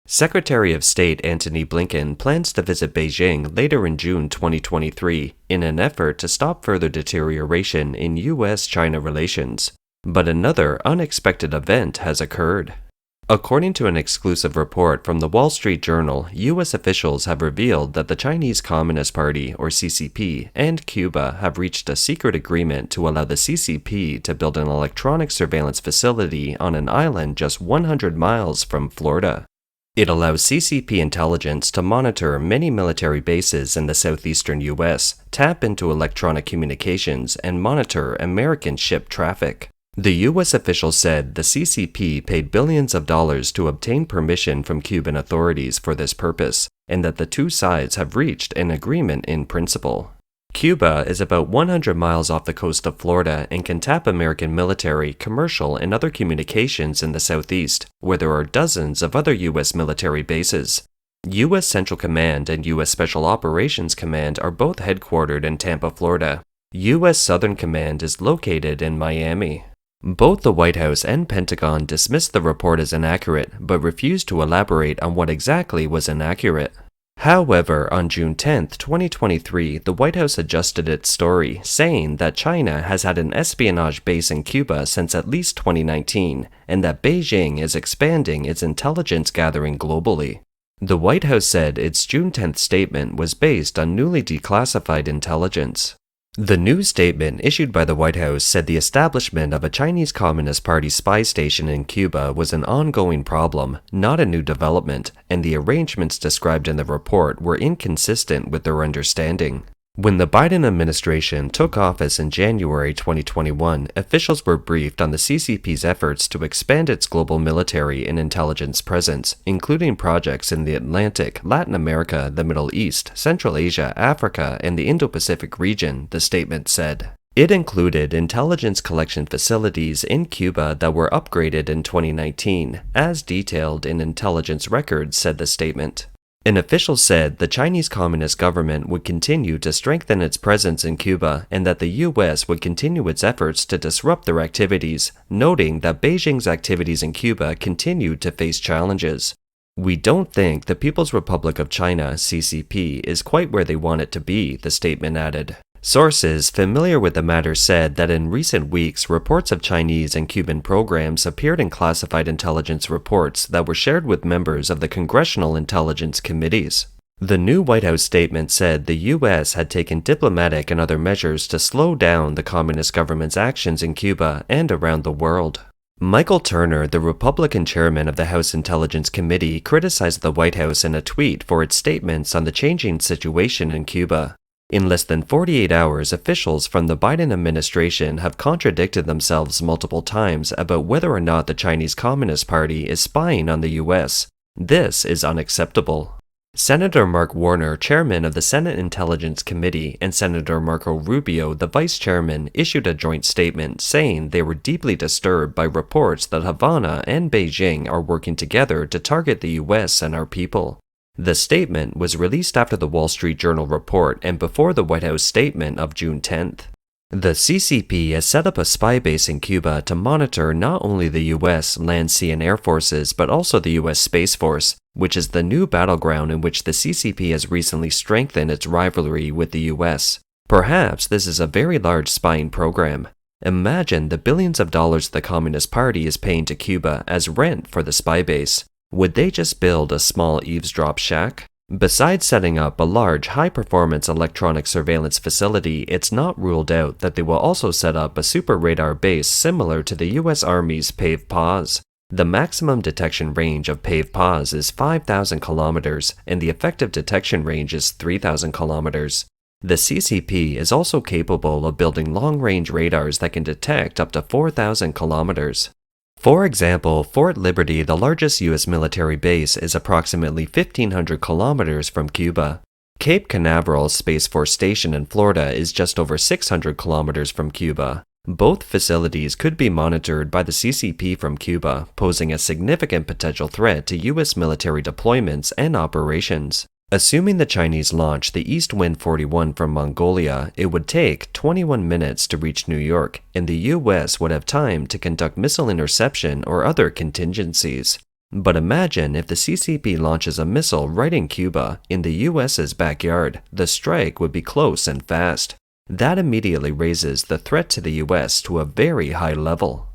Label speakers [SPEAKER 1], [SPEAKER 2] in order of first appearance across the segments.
[SPEAKER 1] Secretary of State Antony Blinken plans to visit Beijing later in June 2023 in an effort to stop further deterioration in U.S. China relations. But another unexpected event has occurred. According to an exclusive report from the Wall Street Journal, U.S. officials have revealed that the Chinese Communist Party, or CCP, and Cuba have reached a secret agreement to allow the CCP to build an electronic surveillance facility on an island just 100 miles from Florida. It allows CCP intelligence to monitor many military bases in the southeastern U.S., tap into electronic communications, and monitor American ship traffic. The U.S. official said the CCP paid billions of dollars to obtain permission from Cuban authorities for this purpose, and that the two sides have reached an agreement in principle. Cuba is about 100 miles off the coast of Florida and can tap American military, commercial, and other communications in the southeast, where there are dozens of other U.S. military bases. U.S. Central Command and U.S. Special Operations Command are both headquartered in Tampa, Florida. U.S. Southern Command is located in Miami. Both the White House and Pentagon dismissed the report as inaccurate, but refused to elaborate on what exactly was inaccurate. However, on June 10, 2023, the White House adjusted its story, saying that China has had an espionage base in Cuba since at least 2019, and that Beijing is expanding its intelligence gathering globally. The White House said its June 10th statement was based on newly declassified intelligence. The new statement issued by the White House said the establishment of a Chinese Communist Party spy station in Cuba was an ongoing problem, not a new development, and the arrangements described in the report were inconsistent with their understanding. When the Biden administration took office in January 2021, officials were briefed on the CCP's efforts to expand its global military and intelligence presence, including projects in the Atlantic, Latin America, the Middle East, Central Asia, Africa, and the Indo-Pacific region, the statement said. It included intelligence collection facilities in Cuba that were upgraded in 2019, as detailed in intelligence records, said the statement. An official said the Chinese Communist government would continue to strengthen its presence in Cuba and that the U.S. would continue its efforts to disrupt their activities, noting that Beijing's activities in Cuba continued to face challenges. "We don't think the People's Republic of China, CCP, is quite where they want it to be," the statement added. Sources familiar with the matter said that in recent weeks, reports of Chinese and Cuban programs appeared in classified intelligence reports that were shared with members of the Congressional Intelligence Committees. The new White House statement said the U.S. had taken diplomatic and other measures to slow down the communist government's actions in Cuba and around the world. Michael Turner, the Republican chairman of the House Intelligence Committee, criticized the White House in a tweet for its statements on the changing situation in Cuba. In less than 48 hours, officials from the Biden administration have contradicted themselves multiple times about whether or not the Chinese Communist Party is spying on the U.S. This is unacceptable. Senator Mark Warner, chairman of the Senate Intelligence Committee, and Senator Marco Rubio, the vice chairman, issued a joint statement saying they were deeply disturbed by reports that Havana and Beijing are working together to target the U.S. and our people. The statement was released after the Wall Street Journal report and before the White House statement of June 10th. The CCP has set up a spy base in Cuba to monitor not only the U.S. land, sea, and air forces, but also the U.S. Space Force, which is the new battleground in which the CCP has recently strengthened its rivalry with the U.S. Perhaps this is a very large spying program. Imagine the billions of dollars the Communist Party is paying to Cuba as rent for the spy base. Would they just build a small eavesdrop shack? Besides setting up a large, high-performance electronic surveillance facility, it's not ruled out that they will also set up a super radar base similar to the U.S. Army's PAVE PAWS. The maximum detection range of PAVE PAWS is 5,000 kilometers, and the effective detection range is 3,000 kilometers. The CCP is also capable of building long-range radars that can detect up to 4,000 kilometers. For example, Fort Liberty, the largest U.S. military base, is approximately 1,500 kilometers from Cuba. Cape Canaveral Space Force Station in Florida is just over 600 kilometers from Cuba. Both facilities could be monitored by the CCP from Cuba, posing a significant potential threat to U.S. military deployments and operations. Assuming the Chinese launch the East Wind 41 from Mongolia, it would take 21 minutes to reach New York, and the U.S. would have time to conduct missile interception or other contingencies. But imagine if the CCP launches a missile right in Cuba, in the US's backyard. The strike would be close and fast. That immediately raises the threat to the US to a very high level.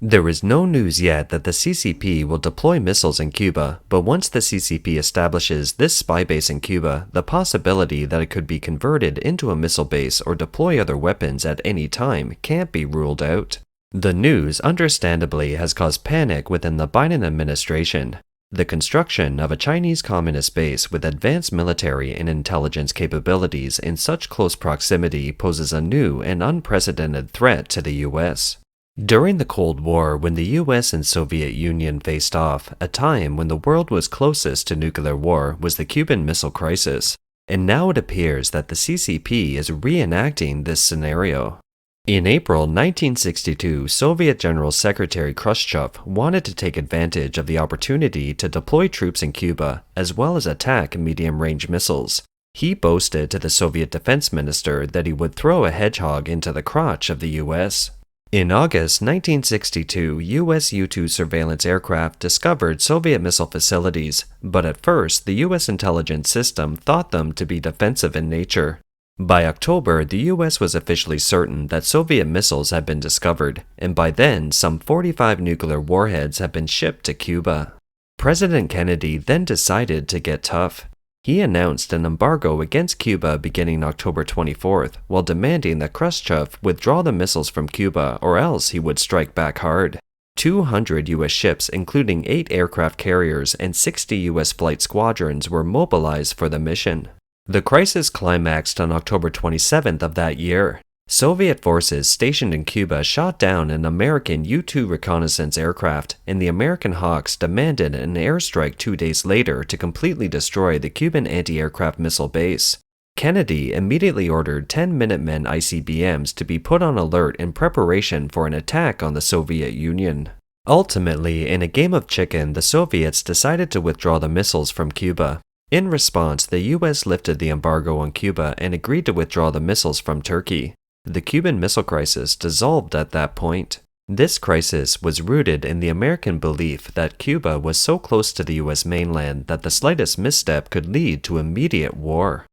[SPEAKER 1] There is no news yet that the CCP will deploy missiles in Cuba, but once the CCP establishes this spy base in Cuba, the possibility that it could be converted into a missile base or deploy other weapons at any time can't be ruled out. The news, understandably, has caused panic within the Biden administration. The construction of a Chinese communist base with advanced military and intelligence capabilities in such close proximity poses a new and unprecedented threat to the US. During the Cold War, when the US and Soviet Union faced off, a time when the world was closest to nuclear war was the Cuban Missile Crisis, and now it appears that the CCP is reenacting this scenario. In April 1962, Soviet General Secretary Khrushchev wanted to take advantage of the opportunity to deploy troops in Cuba, as well as attack medium-range missiles. He boasted to the Soviet defense minister that he would throw a hedgehog into the crotch of the US. In August 1962, US U-2 surveillance aircraft discovered Soviet missile facilities, but at first the US intelligence system thought them to be defensive in nature. By October, the US was officially certain that Soviet missiles had been discovered, and by then, some 45 nuclear warheads had been shipped to Cuba. President Kennedy then decided to get tough. He announced an embargo against Cuba beginning October 24th, while demanding that Khrushchev withdraw the missiles from Cuba or else he would strike back hard. 200 US ships, including 8 aircraft carriers and 60 US flight squadrons, were mobilized for the mission. The crisis climaxed on October 27th of that year. Soviet forces stationed in Cuba shot down an American U-2 reconnaissance aircraft, and the American Hawks demanded an airstrike 2 days later to completely destroy the Cuban anti-aircraft missile base. Kennedy immediately ordered 10 Minutemen ICBMs to be put on alert in preparation for an attack on the Soviet Union. Ultimately, in a game of chicken, the Soviets decided to withdraw the missiles from Cuba. In response, the US lifted the embargo on Cuba and agreed to withdraw the missiles from Turkey. The Cuban Missile Crisis dissolved at that point. This crisis was rooted in the American belief that Cuba was so close to the US mainland that the slightest misstep could lead to immediate war.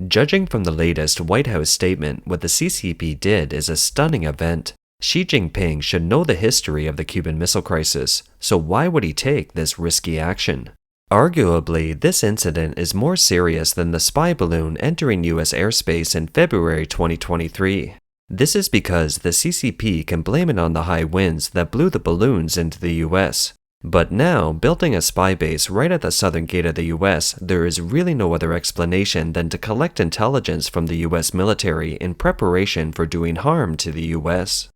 [SPEAKER 1] Judging from the latest White House statement, what the CCP did is a stunning event. Xi Jinping should know the history of the Cuban Missile Crisis, so why would he take this risky action? Arguably, this incident is more serious than the spy balloon entering US airspace in February 2023. This is because the CCP can blame it on the high winds that blew the balloons into the US. But now, building a spy base right at the southern gate of the US, there is really no other explanation than to collect intelligence from the US military in preparation for doing harm to the US.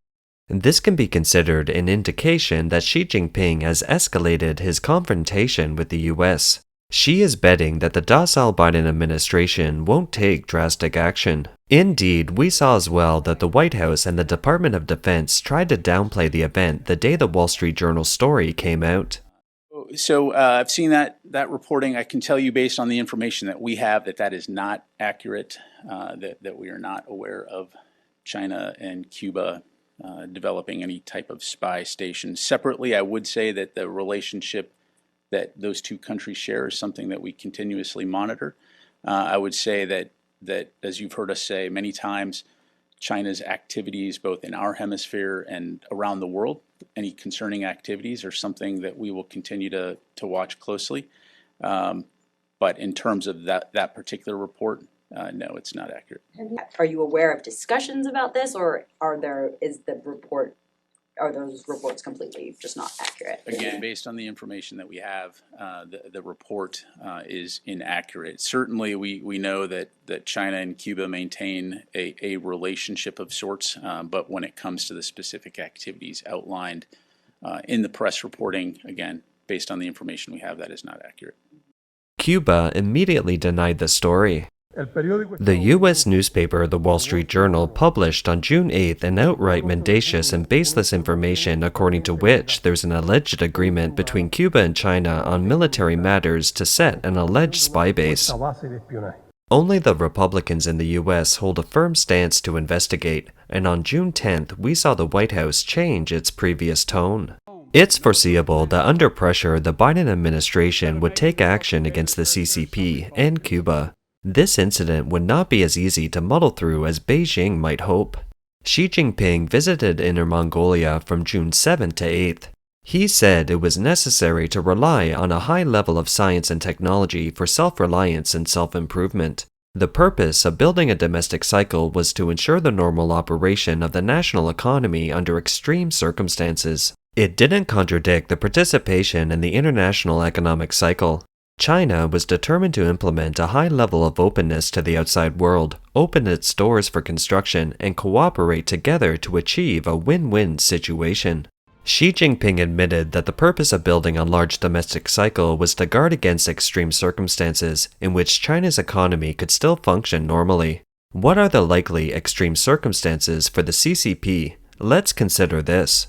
[SPEAKER 1] This can be considered an indication that Xi Jinping has escalated his confrontation with the US. Xi is betting that the docile Biden administration won't take drastic action. Indeed, we saw as well that the White House and the Department of Defense tried to downplay the event the day the Wall Street Journal story came out.
[SPEAKER 2] So I've seen that reporting. I can tell you based on the information that we have that is not accurate, that we are not aware of China and Cuba developing any type of spy station. Separately, I would say that the relationship that those two countries share is something that we continuously monitor. I would say that as you've heard us say many times, China's activities both in our hemisphere and around the world, any concerning activities are something that we will continue to watch closely. But in terms of that particular report, no, it's not accurate.
[SPEAKER 3] Are you aware of discussions about this, or are those reports completely just not accurate?
[SPEAKER 2] Again, based on the information that we have, the report is inaccurate. Certainly, we know that China and Cuba maintain a relationship of sorts, but when it comes to the specific activities outlined in the press reporting, again, based on the information we have, that is not accurate.
[SPEAKER 1] Cuba immediately denied the story. The U.S. newspaper The Wall Street Journal published on June 8th an outright mendacious and baseless information according to which there's an alleged agreement between Cuba and China on military matters to set an alleged spy base. Only the Republicans in the U.S. hold a firm stance to investigate, and on June 10th we saw the White House change its previous tone. It's foreseeable that under pressure, the Biden administration would take action against the CCP and Cuba. This incident would not be as easy to muddle through as Beijing might hope. Xi Jinping visited Inner Mongolia from June 7th to 8th. He said it was necessary to rely on a high level of science and technology for self-reliance and self-improvement. The purpose of building a domestic cycle was to ensure the normal operation of the national economy under extreme circumstances. It didn't contradict the participation in the international economic cycle. China was determined to implement a high level of openness to the outside world, open its doors for construction, and cooperate together to achieve a win-win situation. Xi Jinping admitted that the purpose of building a large domestic cycle was to guard against extreme circumstances in which China's economy could still function normally. What are the likely extreme circumstances for the CCP? Let's consider this.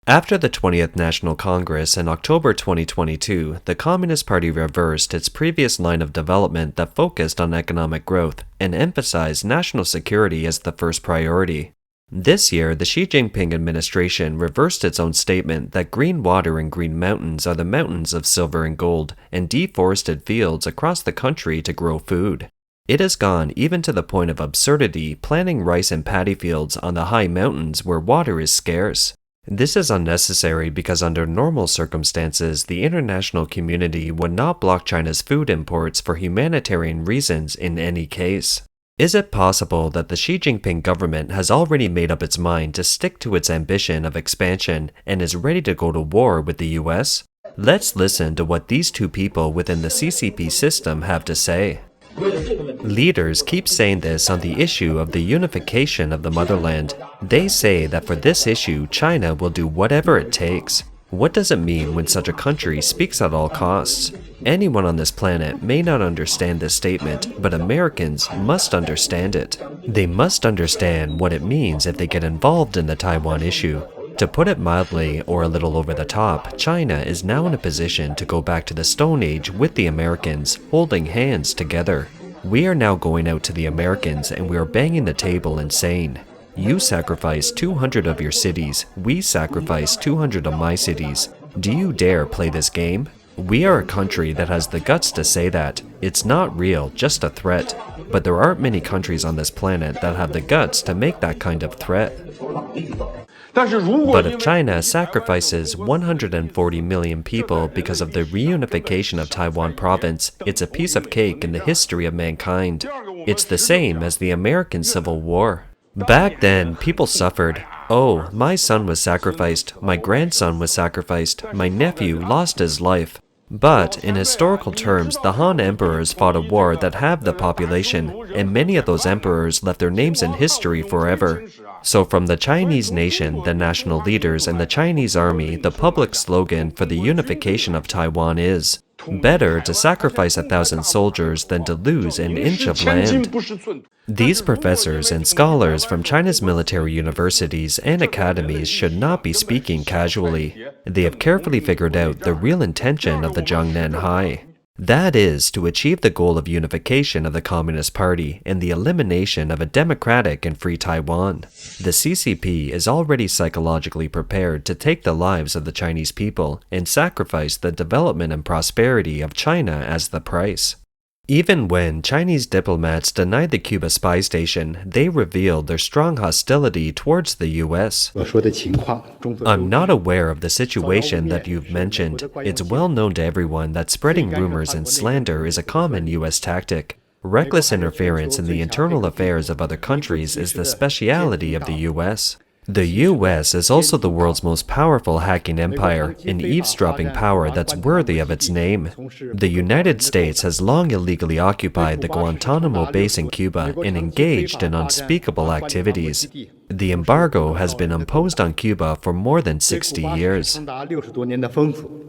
[SPEAKER 1] After the 20th National Congress in October 2022, the Communist Party reversed its previous line of development that focused on economic growth and emphasized national security as the first priority. This year, the Xi Jinping administration reversed its own statement that green water and green mountains are the mountains of silver and gold, and deforested fields across the country to grow food. It has gone even to the point of absurdity planting rice and paddy fields on the high mountains where water is scarce. This is unnecessary because under normal circumstances, the international community would not block China's food imports for humanitarian reasons in any case. Is it possible that the Xi Jinping government has already made up its mind to stick to its ambition of expansion and is ready to go to war with the U.S.? Let's listen to what these two people within the CCP system have to say. Leaders keep saying this on the issue of the unification of the motherland. They say that for this issue, China will do whatever it takes. What does it mean when such a country speaks at all costs? Anyone on this planet may not understand this statement, but Americans must understand it. They must understand what it means if they get involved in the Taiwan issue. To put it mildly, or a little over the top, China is now in a position to go back to the Stone Age with the Americans, holding hands together. We are now going out to the Americans and we are banging the table and saying, "You sacrifice 200 of your cities, we sacrifice 200 of my cities. Do you dare play this game?" We are a country that has the guts to say that. It's not real, just a threat. But there aren't many countries on this planet that have the guts to make that kind of threat. But if China sacrifices 140 million people because of the reunification of Taiwan province, it's a piece of cake in the history of mankind. It's the same as the American Civil War. Back then, people suffered. Oh, my son was sacrificed, my grandson was sacrificed, my nephew lost his life. But, in historical terms, the Han emperors fought a war that halved the population, and many of those emperors left their names in history forever. So from the Chinese nation, the national leaders, and the Chinese army, the public slogan for the unification of Taiwan is, "Better to sacrifice 1,000 soldiers than to lose an inch of land." These professors and scholars from China's military universities and academies should not be speaking casually. They have carefully figured out the real intention of the Jiangnan High. That is, to achieve the goal of unification of the Communist Party and the elimination of a democratic and free Taiwan. The CCP is already psychologically prepared to take the lives of the Chinese people and sacrifice the development and prosperity of China as the price. Even when Chinese diplomats denied the Cuba spy station, they revealed their strong hostility towards the U.S. I'm not aware of the situation that you've mentioned. It's well known to everyone that spreading rumors and slander is a common U.S. tactic. Reckless interference in the internal affairs of other countries is the speciality of the U.S. The U.S. is also the world's most powerful hacking empire, an eavesdropping power that's worthy of its name. The United States has long illegally occupied the Guantanamo base in Cuba and engaged in unspeakable activities. The embargo has been imposed on Cuba for more than 60 years.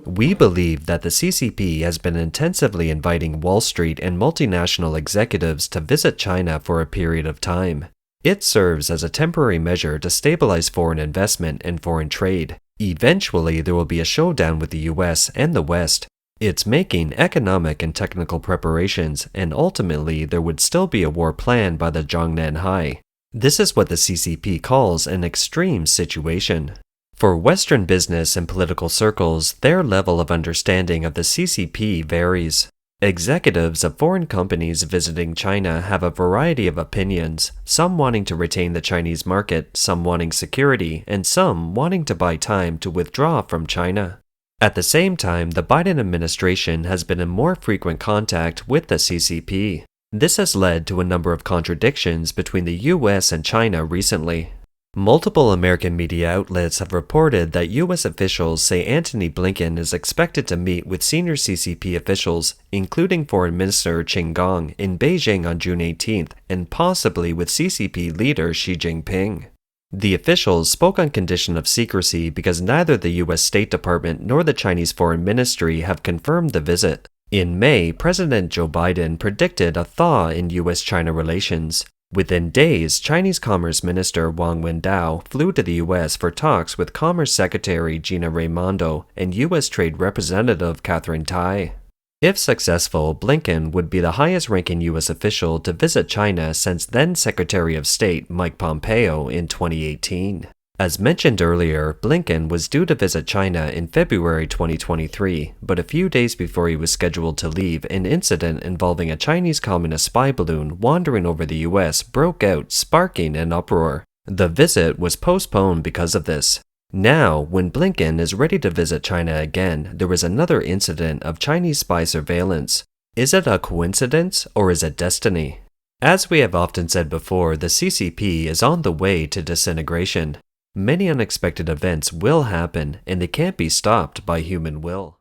[SPEAKER 1] We believe that the CCP has been intensively inviting Wall Street and multinational executives to visit China for a period of time. It serves as a temporary measure to stabilize foreign investment and foreign trade. Eventually, there will be a showdown with the US and the West. It's making economic and technical preparations, and ultimately there would still be a war planned by the Jiangnan High. This is what the CCP calls an extreme situation. For Western business and political circles, their level of understanding of the CCP varies. Executives of foreign companies visiting China have a variety of opinions, some wanting to retain the Chinese market, some wanting security, and some wanting to buy time to withdraw from China. At the same time, the Biden administration has been in more frequent contact with the CCP. This has led to a number of contradictions between the U.S. and China recently. Multiple American media outlets have reported that U.S. officials say Antony Blinken is expected to meet with senior CCP officials, including Foreign Minister Qin Gang, in Beijing on June 18th, and possibly with CCP leader Xi Jinping. The officials spoke on condition of secrecy because neither the U.S. State Department nor the Chinese Foreign Ministry have confirmed the visit. In May, President Joe Biden predicted a thaw in U.S. China relations. Within days, Chinese Commerce Minister Wang Wendao flew to the U.S. for talks with Commerce Secretary Gina Raimondo and U.S. Trade Representative Catherine Tai. If successful, Blinken would be the highest-ranking U.S. official to visit China since then-Secretary of State Mike Pompeo in 2018. As mentioned earlier, Blinken was due to visit China in February 2023, but a few days before he was scheduled to leave, an incident involving a Chinese communist spy balloon wandering over the U.S. broke out, sparking an uproar. The visit was postponed because of this. Now, when Blinken is ready to visit China again, there is another incident of Chinese spy surveillance. Is it a coincidence or is it destiny? As we have often said before, the CCP is on the way to disintegration. Many unexpected events will happen, and they can't be stopped by human will.